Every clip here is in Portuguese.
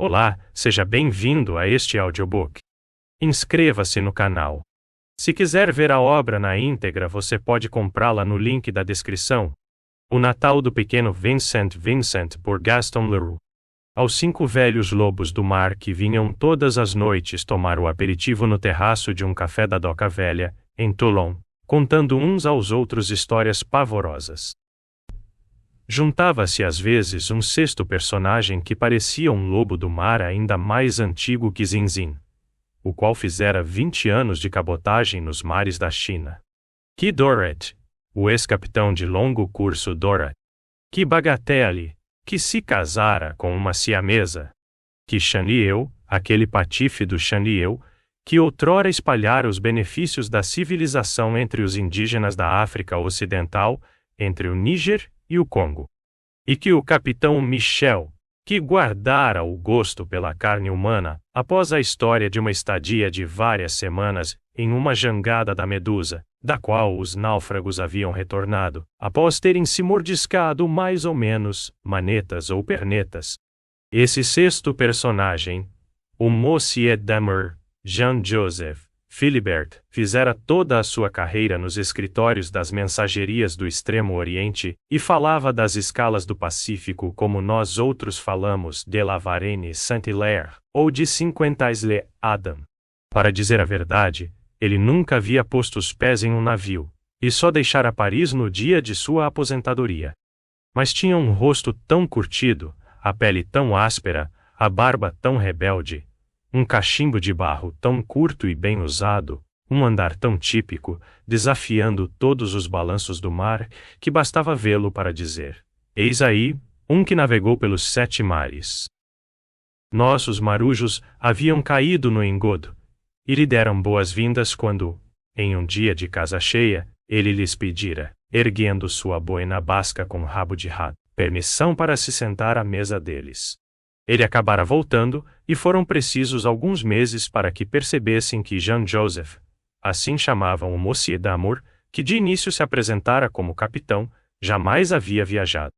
Olá, seja bem-vindo a este audiobook. Inscreva-se no canal. Se quiser ver a obra na íntegra, você pode comprá-la no link da descrição. O Natal do Pequeno Vincent Vincent, por Gaston Leroux. Aos 5 velhos lobos do mar que vinham todas as noites tomar o aperitivo no terraço de um café da Doca Velha, em Toulon, contando uns aos outros histórias pavorosas. Juntava-se às vezes um sexto personagem que parecia um lobo do mar ainda mais antigo que Zinzin, o qual fizera 20 anos de cabotagem nos mares da China. Que Dorrit, o ex-capitão de longo curso Dorrit. Que Bagatelle, que se casara com uma siamesa. Que Chanlieu, aquele patife do Chanlieu, que outrora espalhara os benefícios da civilização entre os indígenas da África Ocidental, entre o Níger e o Congo. E que o capitão Michel, que guardara o gosto pela carne humana, após a história de uma estadia de várias semanas em uma jangada da Medusa, da qual os náufragos haviam retornado, após terem se mordiscado mais ou menos, manetas ou pernetas. Esse sexto personagem, o Monsieur Damer, Jean-Joseph Philibert, fizera toda a sua carreira nos escritórios das mensagerias do Extremo Oriente, e falava das escalas do Pacífico como nós outros falamos de la Varenne Saint-Hilaire, ou de 50 Adam. Para dizer a verdade, ele nunca havia posto os pés em um navio, e só deixara Paris no dia de sua aposentadoria. Mas tinha um rosto tão curtido, a pele tão áspera, a barba tão rebelde, um cachimbo de barro tão curto e bem usado, um andar tão típico, desafiando todos os balanços do mar, que bastava vê-lo para dizer: eis aí, um que navegou pelos 7 mares. Nossos marujos haviam caído no engodo, e lhe deram boas-vindas quando, em um dia de casa cheia, ele lhes pedira, erguendo sua boina basca com rabo de rato, permissão para se sentar à mesa deles. Ele acabara voltando, e foram precisos alguns meses para que percebessem que Jean-Joseph, assim chamavam o Monsieur d'Amour, que de início se apresentara como capitão, jamais havia viajado.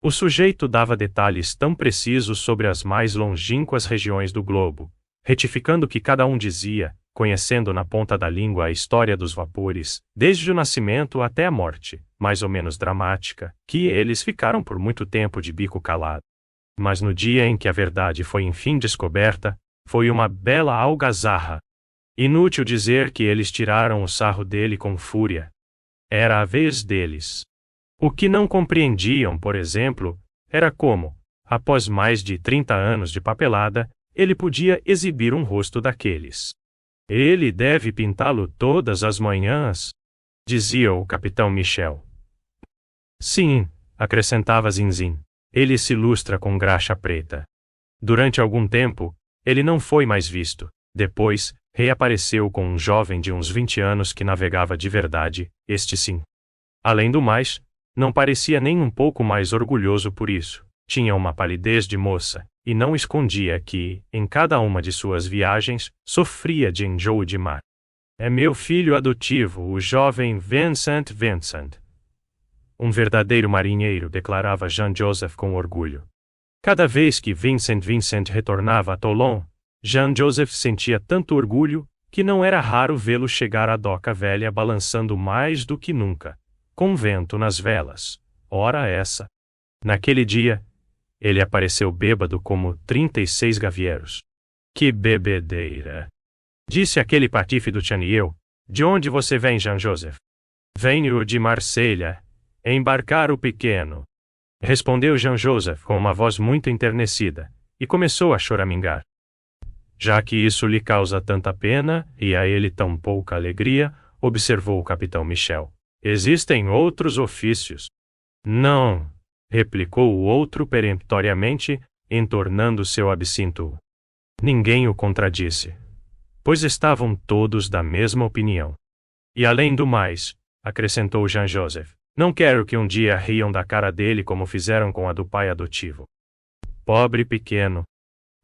O sujeito dava detalhes tão precisos sobre as mais longínquas regiões do globo, retificando que cada um dizia, conhecendo na ponta da língua a história dos vapores, desde o nascimento até a morte, mais ou menos dramática, que eles ficaram por muito tempo de bico calado. Mas no dia em que a verdade foi enfim descoberta, foi uma bela algazarra. Inútil dizer que eles tiraram o sarro dele com fúria. Era a vez deles. O que não compreendiam, por exemplo, era como, após mais de 30 anos de papelada, ele podia exibir um rosto daqueles. Ele deve pintá-lo todas as manhãs, dizia o capitão Michel. Sim, acrescentava Zinzin. Ele se lustra com graxa preta. Durante algum tempo, ele não foi mais visto. Depois, reapareceu com um jovem de uns 20 anos que navegava de verdade, este sim. Além do mais, não parecia nem um pouco mais orgulhoso por isso. Tinha uma palidez de moça, e não escondia que, em cada uma de suas viagens, sofria de enjoo de mar. É meu filho adotivo, o jovem Vincent Vincent. Um verdadeiro marinheiro, declarava Jean-Joseph com orgulho. Cada vez que Vincent Vincent retornava a Toulon, Jean-Joseph sentia tanto orgulho que não era raro vê-lo chegar à Doca Velha balançando mais do que nunca, com vento nas velas. Ora essa! Naquele dia, ele apareceu bêbado como 36 gavieiros. Que bebedeira! Disse aquele patife do Chanlieu. De onde você vem, Jean-Joseph? Venho de Marselha. Embarcar o pequeno, respondeu Jean-Joseph com uma voz muito enternecida, e começou a choramingar. Já que isso lhe causa tanta pena, e a ele tão pouca alegria, observou o capitão Michel. Existem outros ofícios. Não, replicou o outro peremptoriamente, entornando seu absinto. Ninguém o contradisse, pois estavam todos da mesma opinião. E além do mais, acrescentou Jean-Joseph, não quero que um dia riam da cara dele como fizeram com a do pai adotivo. Pobre pequeno.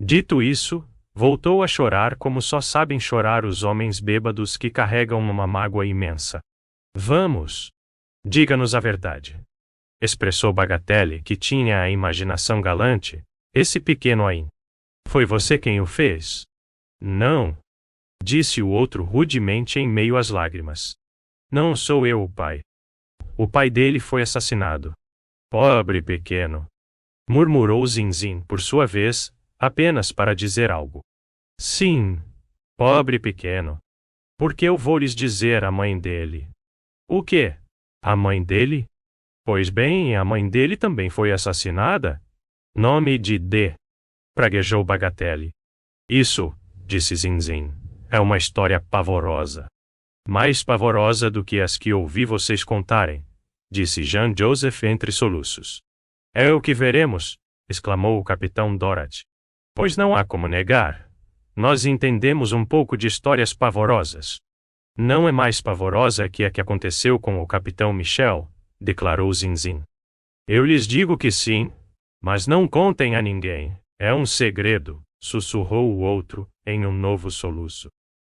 Dito isso, voltou a chorar como só sabem chorar os homens bêbados que carregam uma mágoa imensa. Vamos! Diga-nos a verdade. Expressou Bagatelle, que tinha a imaginação galante, esse pequeno aí. Foi você quem o fez? Não, disse o outro rudemente em meio às lágrimas. Não sou eu o pai. O pai dele foi assassinado. Pobre pequeno, murmurou Zinzin por sua vez, apenas para dizer algo. Sim, pobre pequeno. Porque eu vou lhes dizer a mãe dele. O quê? A mãe dele? Pois bem, a mãe dele também foi assassinada? Nome de D. Praguejou Bagatelle. Isso, disse Zinzin, é uma história pavorosa. Mais pavorosa do que as que ouvi vocês contarem, disse Jean-Joseph entre soluços. É o que veremos, exclamou o capitão Dorothy. Pois não há como negar. Nós entendemos um pouco de histórias pavorosas. Não é mais pavorosa que a que aconteceu com o capitão Michel, declarou Zinzin. Eu lhes digo que sim, mas não contem a ninguém. É um segredo, sussurrou o outro, em um novo soluço.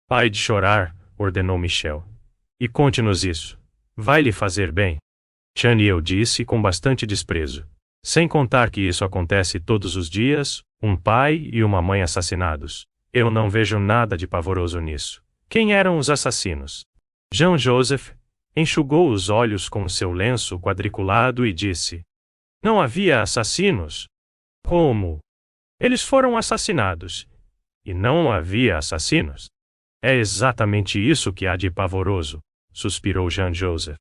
Pare de chorar, ordenou Michel. E conte-nos isso. Vai lhe fazer bem. Chaniel disse com bastante desprezo. Sem contar que isso acontece todos os dias, um pai e uma mãe assassinados. Eu não vejo nada de pavoroso nisso. Quem eram os assassinos? Jean-Joseph enxugou os olhos com seu lenço quadriculado e disse: Não havia assassinos? Como? Eles foram assassinados. E não havia assassinos? É exatamente isso que há de pavoroso, suspirou Jean-Joseph.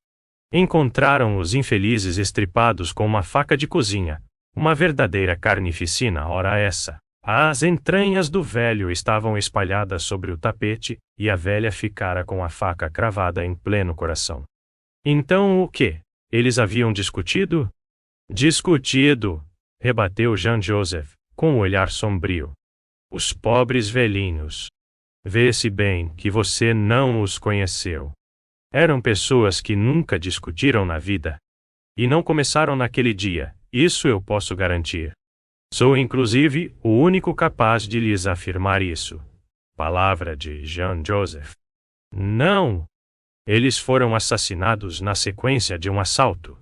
Encontraram os infelizes estripados com uma faca de cozinha, uma verdadeira carnificina, ora essa. As entranhas do velho estavam espalhadas sobre o tapete, e a velha ficara com a faca cravada em pleno coração. Então o quê? Eles haviam discutido? Discutido, rebateu Jean-Joseph, com um olhar sombrio. Os pobres velhinhos. Vê-se bem que você não os conheceu. Eram pessoas que nunca discutiram na vida. E não começaram naquele dia, isso eu posso garantir. Sou inclusive o único capaz de lhes afirmar isso. Palavra de Jean-Joseph. Não! Eles foram assassinados na sequência de um assalto.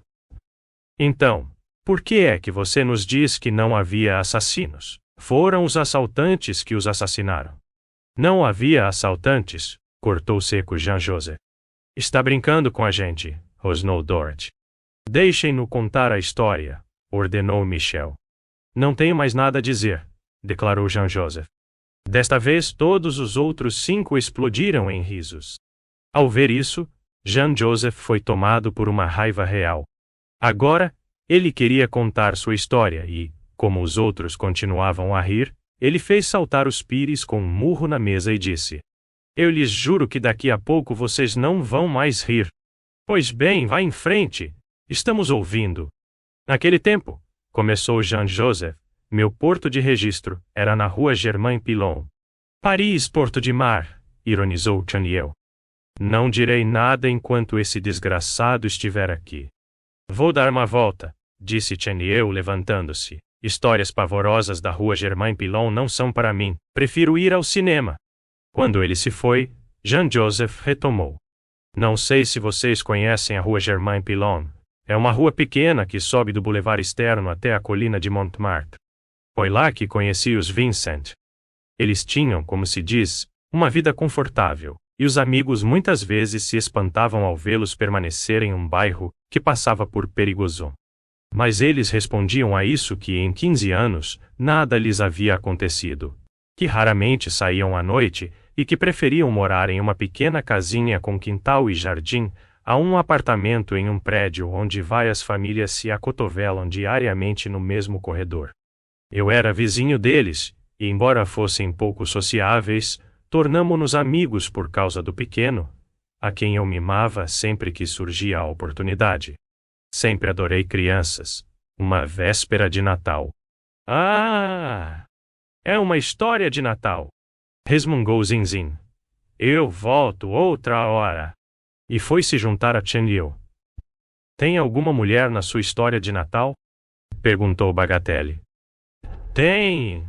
Então, por que é que você nos diz que não havia assassinos? Foram os assaltantes que os assassinaram. Não havia assaltantes, cortou seco Jean-Joseph. Está brincando com a gente, rosnou Dorothy. Deixem-no contar a história, ordenou Michel. Não tenho mais nada a dizer, declarou Jean-Joseph. Desta vez todos os outros 5 explodiram em risos. Ao ver isso, Jean-Joseph foi tomado por uma raiva real. Agora, ele queria contar sua história e, como os outros continuavam a rir, ele fez saltar os pires com um murro na mesa e disse: Eu lhes juro que daqui a pouco vocês não vão mais rir. Pois bem, vá em frente. Estamos ouvindo. Naquele tempo, começou Jean-Joseph, meu porto de registro era na rua Germain-Pilon. Paris, Porto de Mar, ironizou Chaniel. Não direi nada enquanto esse desgraçado estiver aqui. Vou dar uma volta, disse Chaniel levantando-se. Histórias pavorosas da rua Germain-Pilon não são para mim, prefiro ir ao cinema. Quando ele se foi, Jean-Joseph retomou. Não sei se vocês conhecem a rua Germain-Pilon. É uma rua pequena que sobe do boulevard externo até a colina de Montmartre. Foi lá que conheci os Vincent. Eles tinham, como se diz, uma vida confortável, e os amigos muitas vezes se espantavam ao vê-los permanecer em um bairro que passava por perigoso. Mas eles respondiam a isso que em 15 anos nada lhes havia acontecido, que raramente saíam à noite e que preferiam morar em uma pequena casinha com quintal e jardim a um apartamento em um prédio onde várias famílias se acotovelam diariamente no mesmo corredor. Eu era vizinho deles, e embora fossem pouco sociáveis, tornamo-nos amigos por causa do pequeno, a quem eu mimava sempre que surgia a oportunidade. Sempre adorei crianças. Uma véspera de Natal. Ah! É uma história de Natal, resmungou Zinzin. Eu volto outra hora. E foi se juntar a Chen Liu. Tem alguma mulher na sua história de Natal? Perguntou Bagatelle. Tem.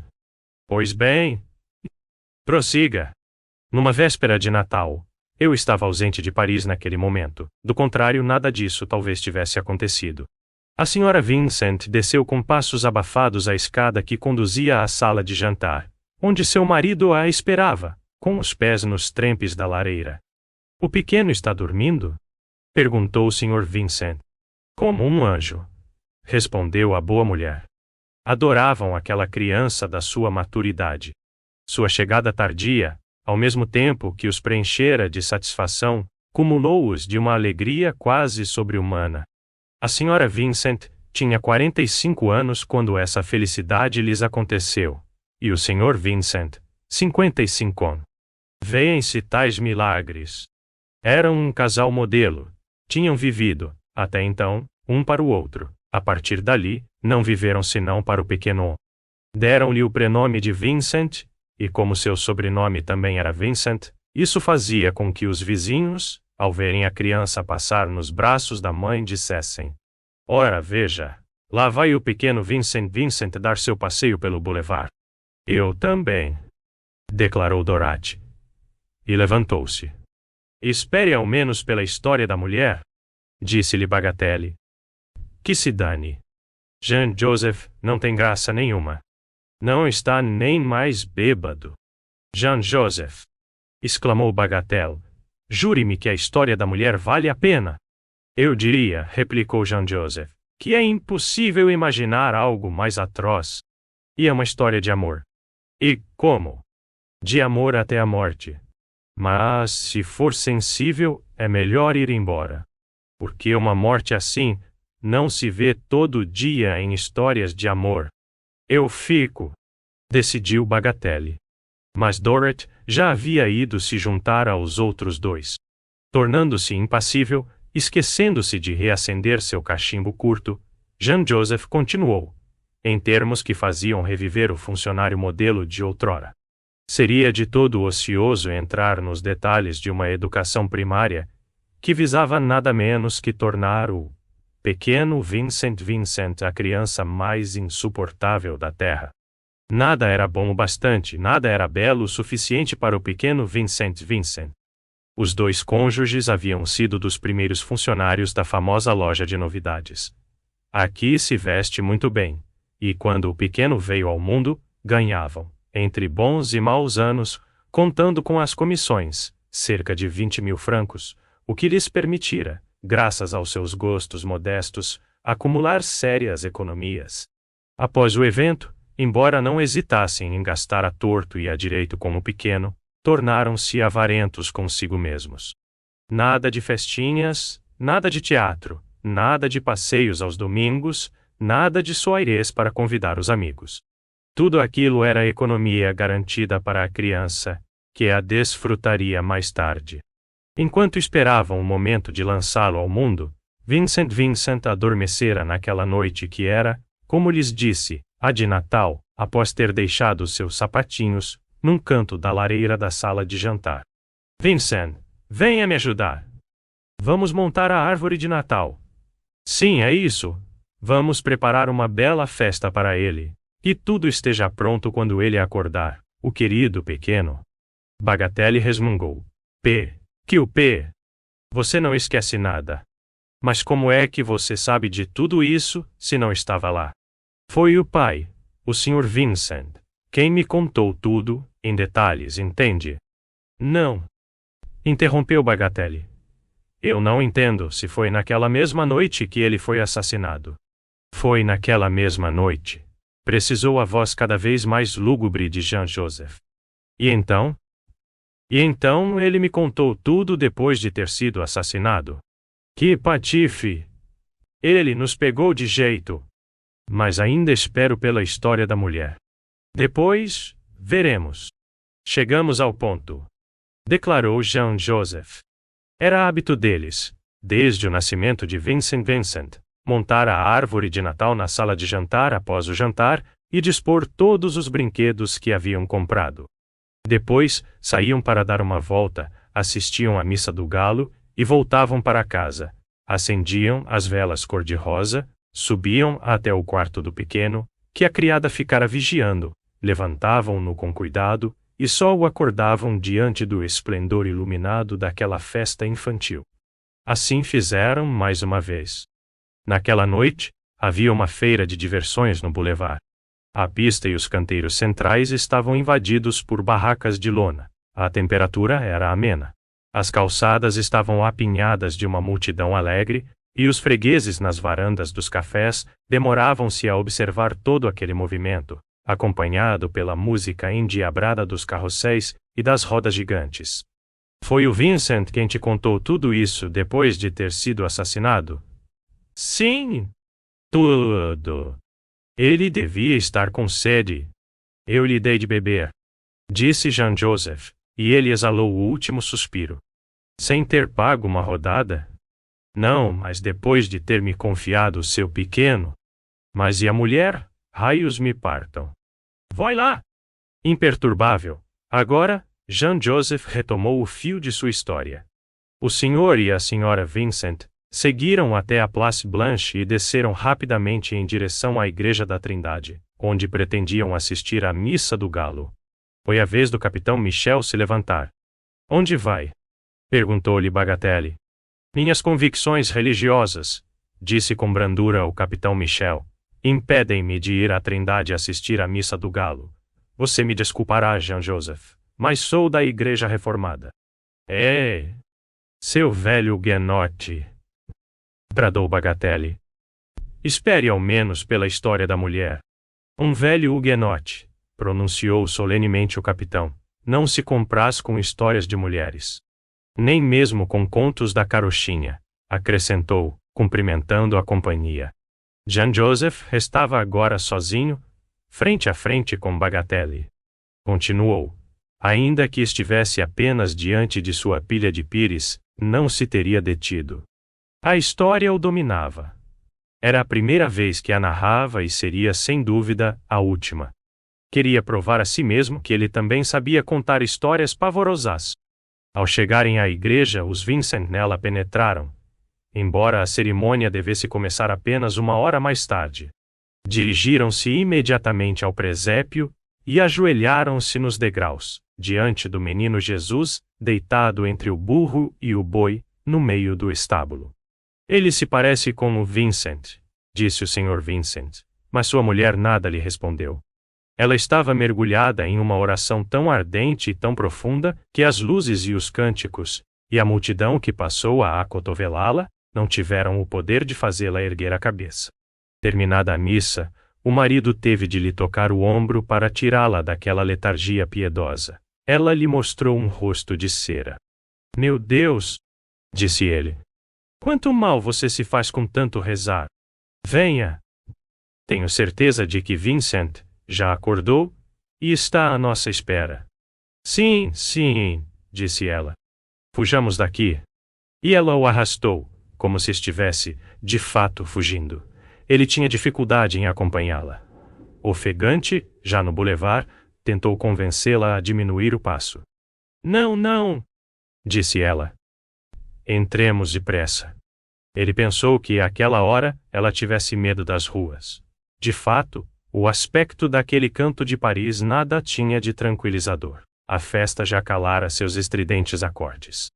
Pois bem. Prossiga. Numa véspera de Natal, eu estava ausente de Paris naquele momento. Do contrário, nada disso talvez tivesse acontecido. A senhora Vincent desceu com passos abafados a escada que conduzia à sala de jantar, onde seu marido a esperava, com os pés nos trempes da lareira. O pequeno está dormindo? Perguntou o Sr. Vincent. Como um anjo, respondeu a boa mulher. Adoravam aquela criança da sua maturidade. Sua chegada tardia, ao mesmo tempo que os preenchera de satisfação, cumulou-os de uma alegria quase sobre-humana. A Sra. Vincent tinha 45 anos quando essa felicidade lhes aconteceu, e o Sr. Vincent, 55. Veem-se tais milagres. Eram um casal modelo. Tinham vivido, até então, um para o outro. A partir dali, não viveram senão para o pequeno. Deram-lhe o prenome de Vincent, e como seu sobrenome também era Vincent, isso fazia com que os vizinhos, ao verem a criança passar nos braços da mãe, dissessem: Ora, veja, lá vai o pequeno Vincent dar seu passeio pelo boulevard. Eu também, declarou Dorothy. E levantou-se. Espere ao menos pela história da mulher, disse-lhe Bagatelle. Que se dane. Jean Joseph não tem graça nenhuma. Não está nem mais bêbado. Jean Joseph, exclamou Bagatelle, jure-me que a história da mulher vale a pena. Eu diria, replicou Jean Joseph, que é impossível imaginar algo mais atroz. E é uma história de amor. E como? De amor até a morte. Mas, se for sensível, é melhor ir embora. Porque uma morte assim não se vê todo dia em histórias de amor. Eu fico, decidiu Bagatelle. Mas Dorothy já havia ido se juntar aos outros dois. Tornando-se impassível, esquecendo-se de reacender seu cachimbo curto, Jean Joseph continuou, em termos que faziam reviver o funcionário modelo de outrora. Seria de todo ocioso entrar nos detalhes de uma educação primária que visava nada menos que tornar o pequeno Vincent a criança mais insuportável da Terra. Nada era bom o bastante, nada era belo o suficiente para o pequeno Vincent. Os dois cônjuges haviam sido dos primeiros funcionários da famosa loja de novidades. Aqui se veste muito bem, e quando o pequeno veio ao mundo, ganhavam, entre bons e maus anos, contando com as comissões, cerca de 20.000 francos, o que lhes permitira, graças aos seus gostos modestos, acumular sérias economias. Após o evento, embora não hesitassem em gastar a torto e a direito com o pequeno, tornaram-se avarentos consigo mesmos. Nada de festinhas, nada de teatro, nada de passeios aos domingos, nada de soirées para convidar os amigos. Tudo aquilo era economia garantida para a criança, que a desfrutaria mais tarde. Enquanto esperavam o momento de lançá-lo ao mundo, Vincent adormecera naquela noite que era, como lhes disse, a de Natal, após ter deixado seus sapatinhos num canto da lareira da sala de jantar. Vincent, venha me ajudar. Vamos montar a árvore de Natal. Sim, é isso. Vamos preparar uma bela festa para ele. Que tudo esteja pronto quando ele acordar, o querido pequeno. Bagatelle resmungou. Que o P? Você não esquece nada. Mas como é que você sabe de tudo isso, se não estava lá? Foi o pai, o Sr. Vincent, quem me contou tudo, em detalhes, entende? Não. Interrompeu Bagatelle. Eu não entendo se foi naquela mesma noite que ele foi assassinado. Foi naquela mesma noite. Precisou a voz cada vez mais lúgubre de Jean Joseph. E então? E então ele me contou tudo depois de ter sido assassinado. Que patife! Ele nos pegou de jeito. Mas ainda espero pela história da mulher. Depois, veremos. Chegamos ao ponto, declarou Jean Joseph. Era hábito deles, desde o nascimento de Vincent, montar a árvore de Natal na sala de jantar após o jantar e dispor todos os brinquedos que haviam comprado. Depois, saíam para dar uma volta, assistiam à missa do galo e voltavam para casa. Acendiam as velas cor-de-rosa, subiam até o quarto do pequeno, que a criada ficara vigiando, levantavam-no com cuidado e só o acordavam diante do esplendor iluminado daquela festa infantil. Assim fizeram mais uma vez. Naquela noite, havia uma feira de diversões no boulevard. A pista e os canteiros centrais estavam invadidos por barracas de lona. A temperatura era amena. As calçadas estavam apinhadas de uma multidão alegre, e os fregueses nas varandas dos cafés demoravam-se a observar todo aquele movimento, acompanhado pela música endiabrada dos carrosséis e das rodas gigantes. Foi o Vincent quem te contou tudo isso depois de ter sido assassinado? Sim. Tudo. Ele devia estar com sede. Eu lhe dei de beber, disse Jean-Joseph, e ele exalou o último suspiro. Sem ter pago uma rodada? Não, mas depois de ter me confiado o seu pequeno. Mas e a mulher? Raios me partam. Vai lá! Imperturbável. Agora, Jean-Joseph retomou o fio de sua história. O senhor e a senhora Vincent seguiram até a Place Blanche e desceram rapidamente em direção à Igreja da Trindade, onde pretendiam assistir à Missa do Galo. Foi a vez do capitão Michel se levantar. Onde vai? Perguntou-lhe Bagatelle. Minhas convicções religiosas, disse com brandura o capitão Michel, impedem-me de ir à Trindade assistir à Missa do Galo. Você me desculpará, Jean-Joseph, mas sou da Igreja Reformada. É, seu velho Huguenote, bradou Bagatelle. Espere ao menos pela história da mulher. Um velho Huguenote, pronunciou solenemente o capitão, não se compraz com histórias de mulheres. Nem mesmo com contos da carochinha, acrescentou, cumprimentando a companhia. Jean-Joseph estava agora sozinho, frente a frente com Bagatelle. Continuou. Ainda que estivesse apenas diante de sua pilha de pires, não se teria detido. A história o dominava. Era a primeira vez que a narrava e seria, sem dúvida, a última. Queria provar a si mesmo que ele também sabia contar histórias pavorosas. Ao chegarem à igreja, os Vincent nela penetraram, embora a cerimônia devesse começar apenas 1 hora mais tarde. Dirigiram-se imediatamente ao presépio e ajoelharam-se nos degraus, diante do menino Jesus, deitado entre o burro e o boi, no meio do estábulo. Ele se parece com o Vincent, disse o Sr. Vincent, mas sua mulher nada lhe respondeu. Ela estava mergulhada em uma oração tão ardente e tão profunda que as luzes e os cânticos, e a multidão que passou a acotovelá-la, não tiveram o poder de fazê-la erguer a cabeça. Terminada a missa, o marido teve de lhe tocar o ombro para tirá-la daquela letargia piedosa. Ela lhe mostrou um rosto de cera. Meu Deus! Disse ele. Quanto mal você se faz com tanto rezar? Venha! Tenho certeza de que Vincent já acordou e está à nossa espera. Sim, sim, disse ela. Fujamos daqui. E ela o arrastou, como se estivesse, de fato, fugindo. Ele tinha dificuldade em acompanhá-la. Ofegante, já no boulevard, tentou convencê-la a diminuir o passo. Não, não, disse ela. Entremos depressa. Ele pensou que, àquela hora, ela tivesse medo das ruas. De fato, o aspecto daquele canto de Paris nada tinha de tranquilizador. A festa já calara seus estridentes acordes.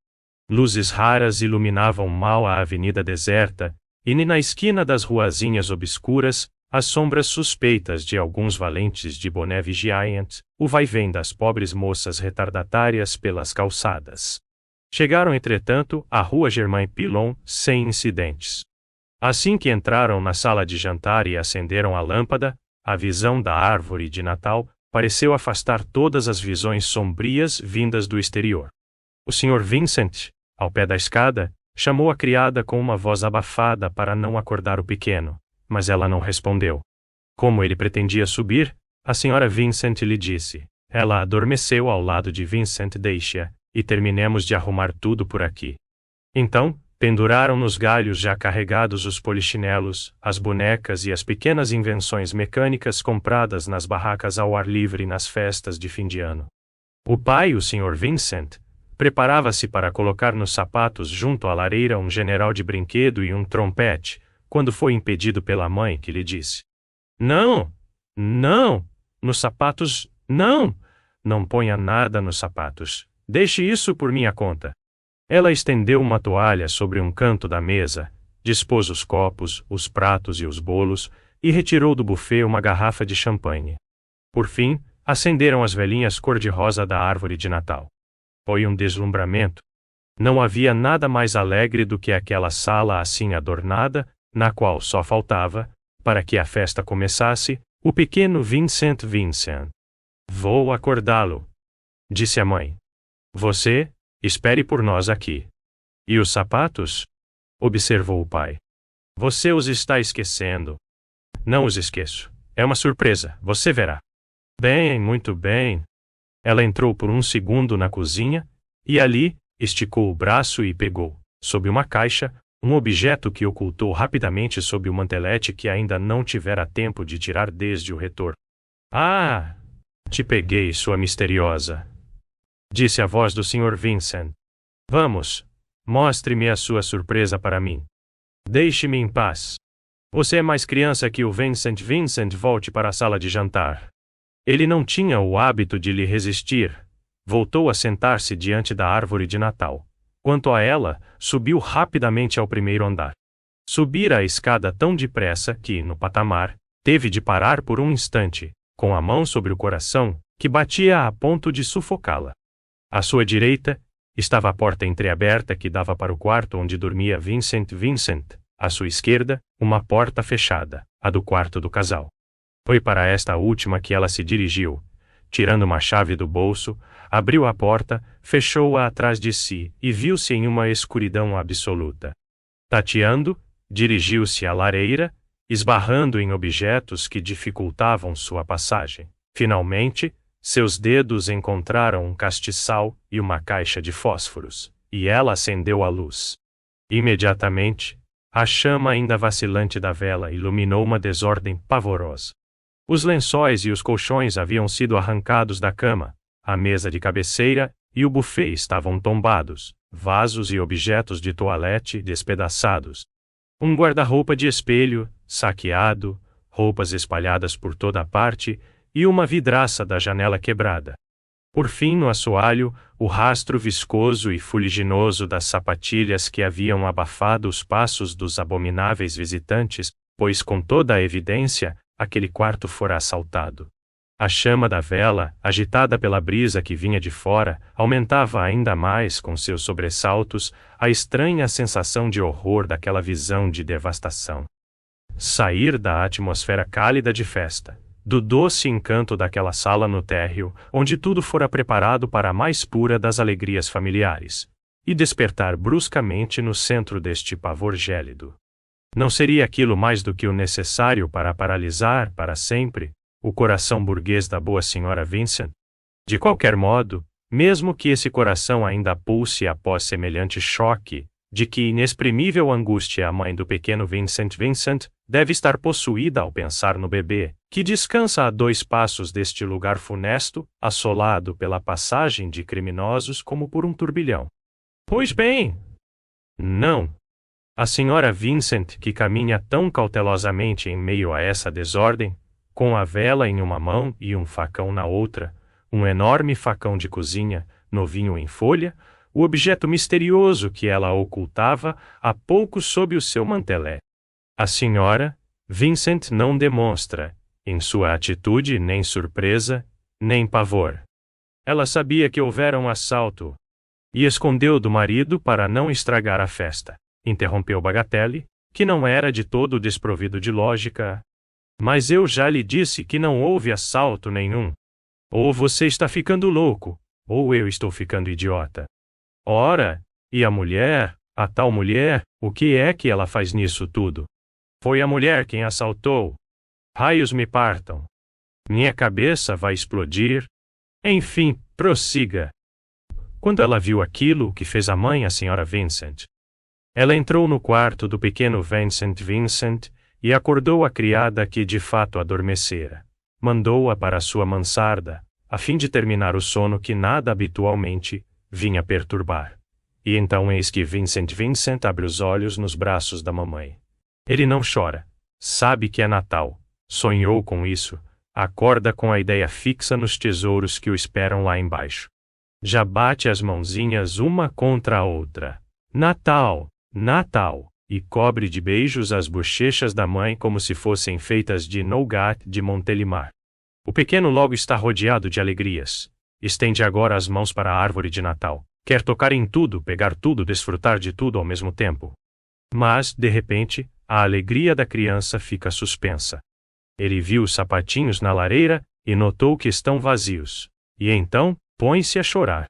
Luzes raras iluminavam mal a avenida deserta, e na esquina das ruazinhas obscuras, as sombras suspeitas de alguns valentes de boné vigiant, o vai-vem das pobres moças retardatárias pelas calçadas. Chegaram, entretanto, à rua Germain-Pilon, sem incidentes. Assim que entraram na sala de jantar e acenderam a lâmpada, a visão da árvore de Natal pareceu afastar todas as visões sombrias vindas do exterior. O Sr. Vincent, ao pé da escada, chamou a criada com uma voz abafada para não acordar o pequeno, mas ela não respondeu. Como ele pretendia subir, a Sra. Vincent lhe disse. Ela adormeceu ao lado de Vincent. Deixe-a, e terminemos de arrumar tudo por aqui. Então, penduraram nos galhos já carregados os polichinelos, as bonecas e as pequenas invenções mecânicas compradas nas barracas ao ar livre nas festas de fim de ano. O pai, o Sr. Vincent, preparava-se para colocar nos sapatos junto à lareira um general de brinquedo e um trompete, quando foi impedido pela mãe, que lhe disse: Não, não, nos sapatos, não, não ponha nada nos sapatos, deixe isso por minha conta. Ela estendeu uma toalha sobre um canto da mesa, dispôs os copos, os pratos e os bolos, e retirou do buffet uma garrafa de champanhe. Por fim, acenderam as velinhas cor-de-rosa da árvore de Natal. Foi um deslumbramento. Não havia nada mais alegre do que aquela sala assim adornada, na qual só faltava, para que a festa começasse, o pequeno Vincent. Vou acordá-lo, disse a mãe. Você, espere por nós aqui. E os sapatos? Observou o pai. Você os está esquecendo. Não os esqueço. É uma surpresa, você verá. Bem, muito bem. Ela entrou por um segundo na cozinha, e ali, esticou o braço e pegou, sob uma caixa, um objeto que ocultou rapidamente sob o mantelete que ainda não tivera tempo de tirar desde o retorno. Ah! Te peguei, sua misteriosa, disse a voz do Sr. Vincent. Vamos, mostre-me a sua surpresa para mim. Deixe-me em paz. Você é mais criança que o Vincent. Volte para a sala de jantar. Ele não tinha o hábito de lhe resistir. Voltou a sentar-se diante da árvore de Natal. Quanto a ela, subiu rapidamente ao primeiro andar. Subira a escada tão depressa que, no patamar, teve de parar por um instante, com a mão sobre o coração, que batia a ponto de sufocá-la. À sua direita, estava a porta entreaberta que dava para o quarto onde dormia Vincent. À sua esquerda, uma porta fechada, a do quarto do casal. Foi para esta última que ela se dirigiu. Tirando uma chave do bolso, abriu a porta, fechou-a atrás de si e viu-se em uma escuridão absoluta. Tateando, dirigiu-se à lareira, esbarrando em objetos que dificultavam sua passagem. Finalmente, seus dedos encontraram um castiçal e uma caixa de fósforos, e ela acendeu a luz. Imediatamente, a chama ainda vacilante da vela iluminou uma desordem pavorosa. Os lençóis e os colchões haviam sido arrancados da cama, a mesa de cabeceira e o buffet estavam tombados, vasos e objetos de toalete despedaçados. Um guarda-roupa de espelho, saqueado, roupas espalhadas por toda a parte e uma vidraça da janela quebrada. Por fim, no assoalho, o rastro viscoso e fuliginoso das sapatilhas que haviam abafado os passos dos abomináveis visitantes, pois com toda a evidência, aquele quarto fora assaltado. A chama da vela, agitada pela brisa que vinha de fora, aumentava ainda mais com seus sobressaltos a estranha sensação de horror daquela visão de devastação. Sair da atmosfera cálida de festa, do doce encanto daquela sala no térreo, onde tudo fora preparado para a mais pura das alegrias familiares, e despertar bruscamente no centro deste pavor gélido. Não seria aquilo mais do que o necessário para paralisar, para sempre, o coração burguês da boa senhora Vincent? De qualquer modo, mesmo que esse coração ainda pulse após semelhante choque, de que inexprimível angústia a mãe do pequeno Vincent deve estar possuída ao pensar no bebê, que descansa a 2 passos deste lugar funesto, assolado pela passagem de criminosos como por um turbilhão. Pois bem! Não! A senhora Vincent, que caminha tão cautelosamente em meio a essa desordem, com a vela em uma mão e um facão na outra, um enorme facão de cozinha, novinho em folha, o objeto misterioso que ela ocultava há pouco sob o seu mantelé. A senhora Vincent não demonstra, em sua atitude, nem surpresa, nem pavor. Ela sabia que houvera um assalto e escondeu do marido para não estragar a festa. Interrompeu Bagatelle, que não era de todo desprovido de lógica. Mas eu já lhe disse que não houve assalto nenhum. Ou você está ficando louco, ou eu estou ficando idiota. Ora, e a mulher, a tal mulher, o que é que ela faz nisso tudo? Foi a mulher quem assaltou. Raios me partam. Minha cabeça vai explodir. Enfim, prossiga. Quando ela viu aquilo, o que fez a mãe, a senhora Vincent? Ela entrou no quarto do pequeno Vincent e acordou a criada que de fato adormecera. Mandou-a para sua mansarda, a fim de terminar o sono que nada habitualmente vinha perturbar. E então eis que Vincent abre os olhos nos braços da mamãe. Ele não chora. Sabe que é Natal. Sonhou com isso. Acorda com a ideia fixa nos tesouros que o esperam lá embaixo. Já bate as mãozinhas uma contra a outra. Natal! Natal! e cobre de beijos as bochechas da mãe como se fossem feitas de nougat de Montelimar. O pequeno logo está rodeado de alegrias. Estende agora as mãos para a árvore de Natal. Quer tocar em tudo, pegar tudo, desfrutar de tudo ao mesmo tempo. Mas, de repente, a alegria da criança fica suspensa. Ele viu os sapatinhos na lareira e notou que estão vazios. E então, põe-se a chorar.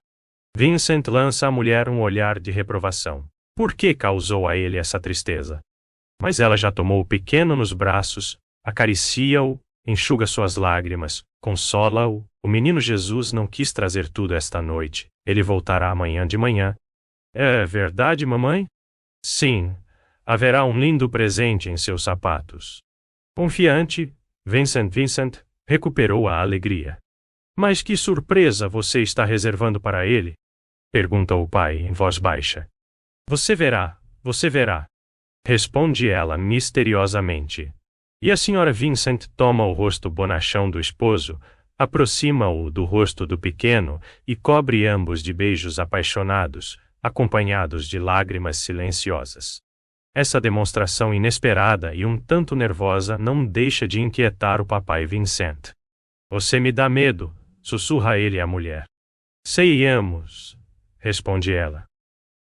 Vincent lança à mulher um olhar de reprovação. Por que causou a ele essa tristeza? Mas ela já tomou o pequeno nos braços, acaricia-o, enxuga suas lágrimas, consola-o. O menino Jesus não quis trazer tudo esta noite. Ele voltará amanhã de manhã. É verdade, mamãe? Sim. Haverá um lindo presente em seus sapatos. Confiante, Vincent recuperou a alegria. Mas que surpresa você está reservando para ele? Pergunta o pai em voz baixa. Você verá, responde ela misteriosamente. E a senhora Vincent toma o rosto bonachão do esposo, aproxima-o do rosto do pequeno e cobre ambos de beijos apaixonados, acompanhados de lágrimas silenciosas. Essa demonstração inesperada e um tanto nervosa não deixa de inquietar o papai Vincent. Você me dá medo, sussurra ele à mulher. Ceiamos, responde ela.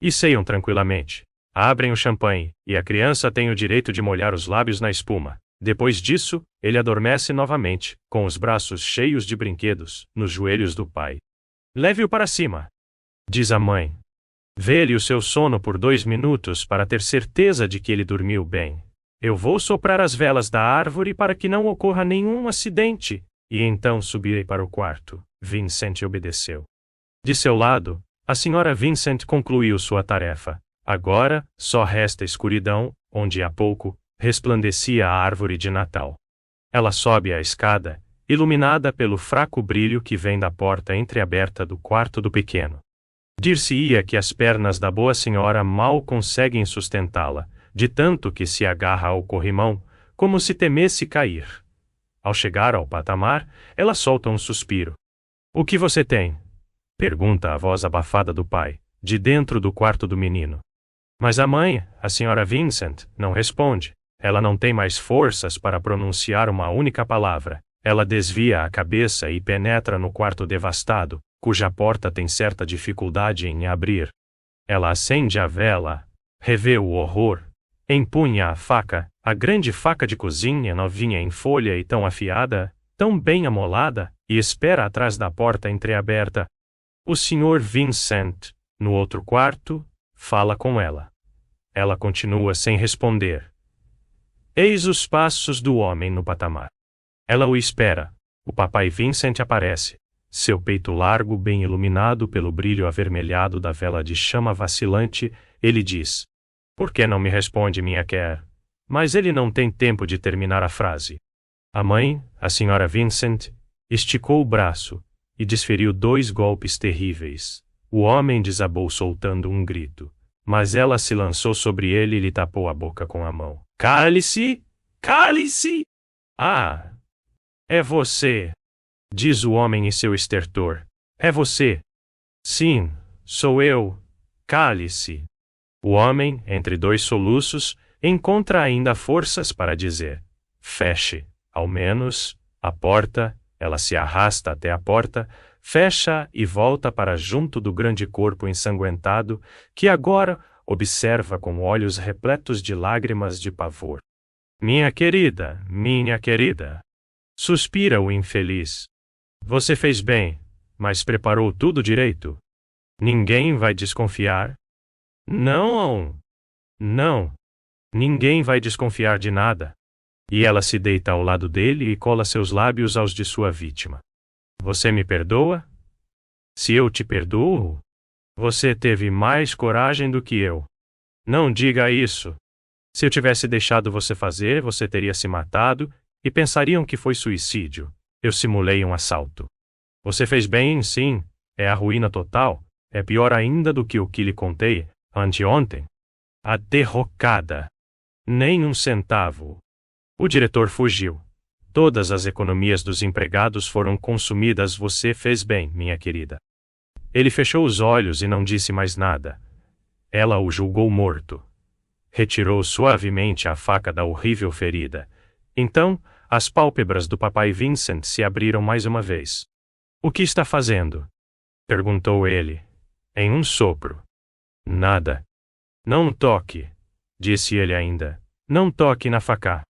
E ceiam tranquilamente. Abrem o champanhe, e a criança tem o direito de molhar os lábios na espuma. Depois disso, ele adormece novamente, com os braços cheios de brinquedos, nos joelhos do pai. Leve-o para cima, diz a mãe. Vê-lhe o seu sono por 2 minutos para ter certeza de que ele dormiu bem. Eu vou soprar as velas da árvore para que não ocorra nenhum acidente, e então subirei para o quarto. Vincent obedeceu. De seu lado, a senhora Vincent concluiu sua tarefa. Agora, só resta escuridão, onde há pouco resplandecia a árvore de Natal. Ela sobe a escada, iluminada pelo fraco brilho que vem da porta entreaberta do quarto do pequeno. Dir-se-ia que as pernas da boa senhora mal conseguem sustentá-la, de tanto que se agarra ao corrimão, como se temesse cair. Ao chegar ao patamar, ela solta um suspiro. O que você tem? Pergunta a voz abafada do pai, de dentro do quarto do menino. Mas a mãe, a senhora Vincent, não responde. Ela não tem mais forças para pronunciar uma única palavra. Ela desvia a cabeça e penetra no quarto devastado, cuja porta tem certa dificuldade em abrir. Ela acende a vela, revê o horror, empunha a faca, a grande faca de cozinha novinha em folha e tão afiada, tão bem amolada, e espera atrás da porta entreaberta. O Sr. Vincent, no outro quarto, fala com ela. Ela continua sem responder. Eis os passos do homem no patamar. Ela o espera. O papai Vincent aparece. Seu peito largo, bem iluminado pelo brilho avermelhado da vela de chama vacilante, ele diz: Por que não me responde, minha quer? Mas ele não tem tempo de terminar a frase. A mãe, a senhora Vincent, esticou o braço e desferiu 2 golpes terríveis. O homem desabou soltando um grito, mas ela se lançou sobre ele e lhe tapou a boca com a mão. Cale-se! Cale-se! Ah! É você! Diz o homem em seu estertor. É você! Sim, sou eu. Cale-se! O homem, entre 2 soluços, encontra ainda forças para dizer: Feche, ao menos, a porta. Ela se arrasta até a porta, fecha e volta para junto do grande corpo ensanguentado, que agora observa com olhos repletos de lágrimas de pavor. Minha querida, suspira o infeliz. Você fez bem, mas preparou tudo direito. Ninguém vai desconfiar? Não. Ninguém vai desconfiar de nada. E ela se deita ao lado dele e cola seus lábios aos de sua vítima. Você me perdoa? Se eu te perdoo, você teve mais coragem do que eu. Não diga isso. Se eu tivesse deixado você fazer, você teria se matado e pensariam que foi suicídio. Eu simulei um assalto. Você fez bem, sim. É a ruína total. É pior ainda do que o que lhe contei anteontem. A derrocada. Nem um centavo. O diretor fugiu. Todas as economias dos empregados foram consumidas. Você fez bem, minha querida. Ele fechou os olhos e não disse mais nada. Ela o julgou morto. retirou suavemente a faca da horrível ferida. Então, as pálpebras do papai Vincent se abriram mais uma vez. O que está fazendo? Perguntou ele, em um sopro. Nada. Não toque, disse ele ainda. Não toque na faca.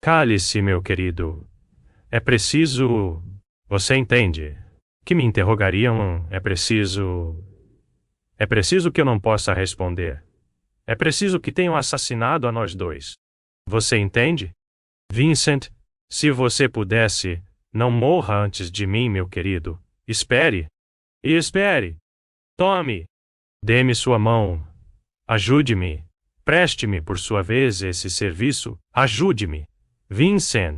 Cale-se, meu querido. É preciso... Você entende? Que me interrogariam, é preciso que eu não possa responder. É preciso que tenham assassinado a nós dois. Você entende? Vincent, se você pudesse, não morra antes de mim, meu querido. Espere. E espere. Tome. Dê-me sua mão. Ajude-me. Preste-me, por sua vez, esse serviço. Ajude-me. Vincent.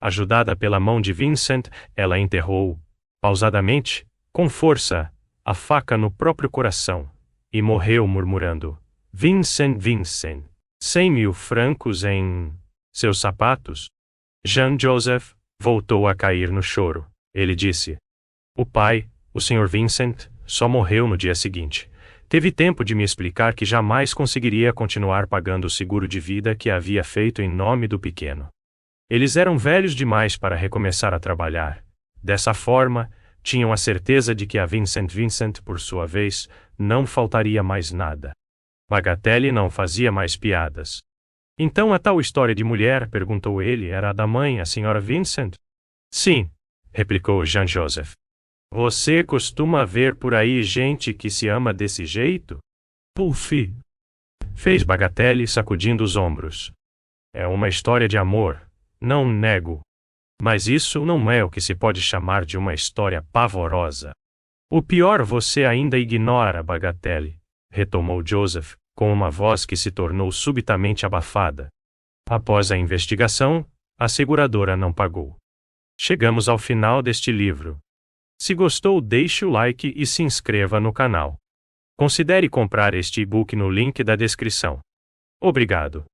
Ajudada pela mão de Vincent, ela enterrou, pausadamente, com força, a faca no próprio coração, e morreu murmurando: Vincent, Vincent, 100.000 francos em seus sapatos. Jean-Joseph voltou a cair no choro. Ele disse: O pai, o Sr. Vincent, só morreu no dia seguinte. Teve tempo de me explicar que jamais conseguiria continuar pagando o seguro de vida que havia feito em nome do pequeno. Eles eram velhos demais para recomeçar a trabalhar. Dessa forma, tinham a certeza de que a Vincent, por sua vez, não faltaria mais nada. Bagatelle não fazia mais piadas. Então a tal história de mulher, perguntou ele, era a da mãe, a Sra. Vincent? Sim, replicou Jean-Joseph. Você costuma ver por aí gente que se ama desse jeito? Puf! Fez Bagatelle sacudindo os ombros. É uma história de amor. Não nego. Mas isso não é o que se pode chamar de uma história pavorosa. O pior você ainda ignora, Bagatelle, retomou Joseph, com uma voz que se tornou subitamente abafada. Após a investigação, a seguradora não pagou. Chegamos ao final deste livro. Se gostou, deixe o like e se inscreva no canal. Considere comprar este e-book no link da descrição. Obrigado.